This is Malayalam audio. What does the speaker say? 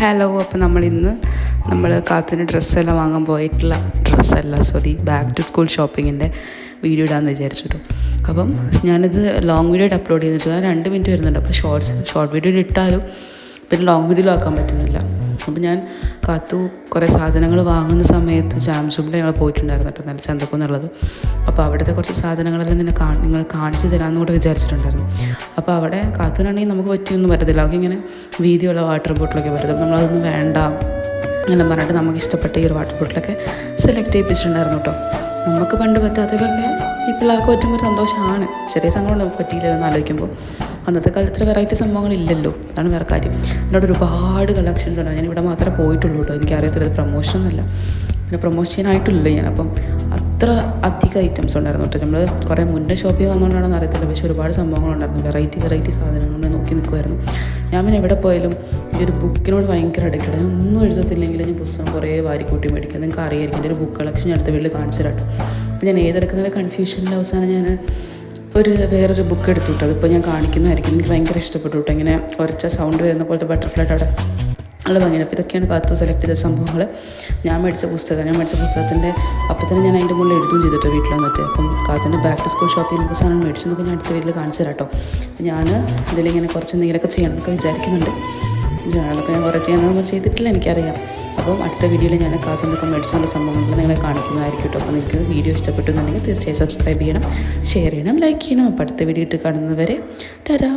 ഹലോ. അപ്പോൾ നമ്മൾ കാത്തിന് ഡ്രസ്സെല്ലാം വാങ്ങാൻ പോയിട്ടുള്ള ബാക്ക് ടു സ്കൂൾ ഷോപ്പിങ്ങിൻ്റെ വീഡിയോ ഇടാമെന്ന് വിചാരിച്ചിട്ടു. അപ്പം ഞാനിത് ലോങ് വീഡിയോ അപ്ലോഡ് ചെയ്തെന്ന് വെച്ചാൽ 2 മിനിറ്റ് വരുന്നുണ്ട്. അപ്പോൾ ഷോർട്ട് വീഡിയോ ഇട്ടാലും പിന്നെ ലോങ് വീഡിയോയിലും ആക്കാൻ പറ്റുന്നില്ല. അപ്പോൾ ഞാൻ കാത്തു കുറേ സാധനങ്ങൾ വാങ്ങുന്ന സമയത്ത് ജാംജൂമിൽ ഞങ്ങൾ പോയിട്ടുണ്ടായിരുന്നു കേട്ടോ, നല്ല ചന്തക്കുന്നുള്ളത്. അപ്പോൾ അവിടുത്തെ കുറച്ച് സാധനങ്ങളെല്ലാം നിങ്ങൾ കാണിച്ച് തരാമെന്ന് കൂടെ വിചാരിച്ചിട്ടുണ്ടായിരുന്നു. അപ്പോൾ അവിടെ കാത്തുനാണെങ്കിൽ നമുക്ക് പറ്റിയൊന്നും പറ്റത്തില്ല. അവർക്ക് ഇങ്ങനെ വീതിയുള്ള വാട്ടർ ബോട്ടിലൊക്കെ പറ്റും. നമ്മളതൊന്നും വേണ്ട എല്ലാം പറഞ്ഞിട്ട് നമുക്ക് ഇഷ്ടപ്പെട്ട ഈ ഒരു വാട്ടർ ബോട്ടിലൊക്കെ സെലക്ട് ചെയ്യിപ്പിച്ചിട്ടുണ്ടായിരുന്നു കേട്ടോ. നമുക്ക് പണ്ട് പറ്റാത്തതൊക്കെ ഈ പിള്ളേർക്ക് പറ്റുമ്പോൾ സന്തോഷമാണ്. ചെറിയ സംഭവം നമുക്ക് പറ്റിയില്ലെന്ന് ആലോചിക്കുമ്പോൾ. അന്നത്തെ കാലത്ത് ഇത്ര വെറൈറ്റി സംഭവങ്ങളില്ലല്ലോ, അതാണ് വേറെ കാര്യം. എന്നോട് ഒരുപാട് കളക്ഷൻസ് ഉണ്ട്. ഞാൻ ഇവിടെ മാത്രമേ പോയിട്ടുള്ളൂ കേട്ടോ. എനിക്കറിയത്തില്ല, ഇത് പ്രൊമോഷനൊന്നുമല്ല, പിന്നെ പ്രൊമോഷൻ ചെയ്യാനായിട്ടില്ല ഞാൻ. അപ്പം അത്ര അധികം ഐറ്റംസ് ഉണ്ടായിരുന്നു കേട്ടോ. നമ്മൾ കുറേ മുന്നേ ഷോപ്പിൽ വന്നുകൊണ്ടാണെന്ന് അറിയത്തില്ല, പക്ഷേ ഒരുപാട് സംഭവങ്ങളുണ്ടായിരുന്നു. വെറൈറ്റി സാധനങ്ങൾ നോക്കി നിൽക്കുമായിരുന്നു ഞാൻ. പിന്നെ എവിടെ പോയാലും ഈ ഒരു ബുക്കിനോട് ഭയങ്കര അഡിക്റ്റഡ്. ഞാൻ ഒന്നും എഴുതത്തില്ലെങ്കിൽ ഞാൻ പുസ്തകം കുറേ വാരിക്കൂട്ടി മേടിക്കും. നിങ്ങൾക്ക് അറിയായിരിക്കും, എൻ്റെ ഒരു ബുക്ക് കളക്ഷൻ ഞാൻ അടുത്ത വീട്ടിൽ കാണിച്ചു തരാം. അപ്പോൾ ഞാൻ ഏതെടുക്കുന്നതിൻ്റെ കൺഫ്യൂഷനിൽ അവസാനം ഞാൻ വേറൊരു ബുക്ക് എടുത്തു കേട്ടോ. അതിപ്പോൾ ഞാൻ കാണിക്കുന്നതായിരിക്കും. എനിക്ക് ഭയങ്കര ഇഷ്ടപ്പെട്ടു കേട്ടോ. ഇങ്ങനെ ഒരച്ച സൗണ്ട് വരുന്ന പോലത്തെ ബട്ടർഫ്ലൈ അവിടെ നല്ല ഭംഗിയാണ്. അപ്പോൾ ഇതൊക്കെയാണ് കാത്തു സെലക്ട് ചെയ്ത സംഭവങ്ങൾ. ഞാൻ മേടിച്ച പുസ്തകത്തിൻ്റെ അപ്പം തന്നെ ഞാൻ അതിൻ്റെ മുകളിൽ എഴുതുകയും ചെയ്തിട്ട് വീട്ടിൽ വന്നിട്ട്. അപ്പം കാത്തിൻ്റെ ബാക്ക് ടു സ്കൂൾ ഷോപ്പിൽ നമുക്ക് സാധനം മേടിച്ചെന്നൊക്കെ ഞാൻ അടുത്ത വീട്ടിൽ കാണിച്ചു തരാം കേട്ടോ. അപ്പോൾ ഞാൻ ഇതിലിങ്ങനെ കുറച്ച് എന്തെങ്കിലുമൊക്കെ ചെയ്യണം എന്നൊക്കെ വിചാരിക്കുന്നുണ്ട്. ജനങ്ങളൊക്കെ ഞാൻ കുറേ ചെയ്യാൻ ചെയ്തിട്ടില്ല, എനിക്കറിയാം. അപ്പം അടുത്ത വീഡിയോയിൽ ഞാൻ കാത്തുനിന്നൊക്കെ മേടിച്ചുള്ള സംഭവങ്ങൾ നിങ്ങളെ കാണിക്കുന്നതായിരിക്കും കേട്ടോ. അപ്പോൾ നിങ്ങൾക്ക് വീഡിയോ ഇഷ്ടപ്പെട്ടു എന്നുണ്ടെങ്കിൽ തീർച്ചയായും സബ്സ്ക്രൈബ് ചെയ്യണം, ഷെയർ ചെയ്യണം, ലൈക്ക് ചെയ്യണം. അപ്പോൾ അടുത്ത വീഡിയോ ഇട്ട് കാണുന്നവരെ ടാറ്റാ.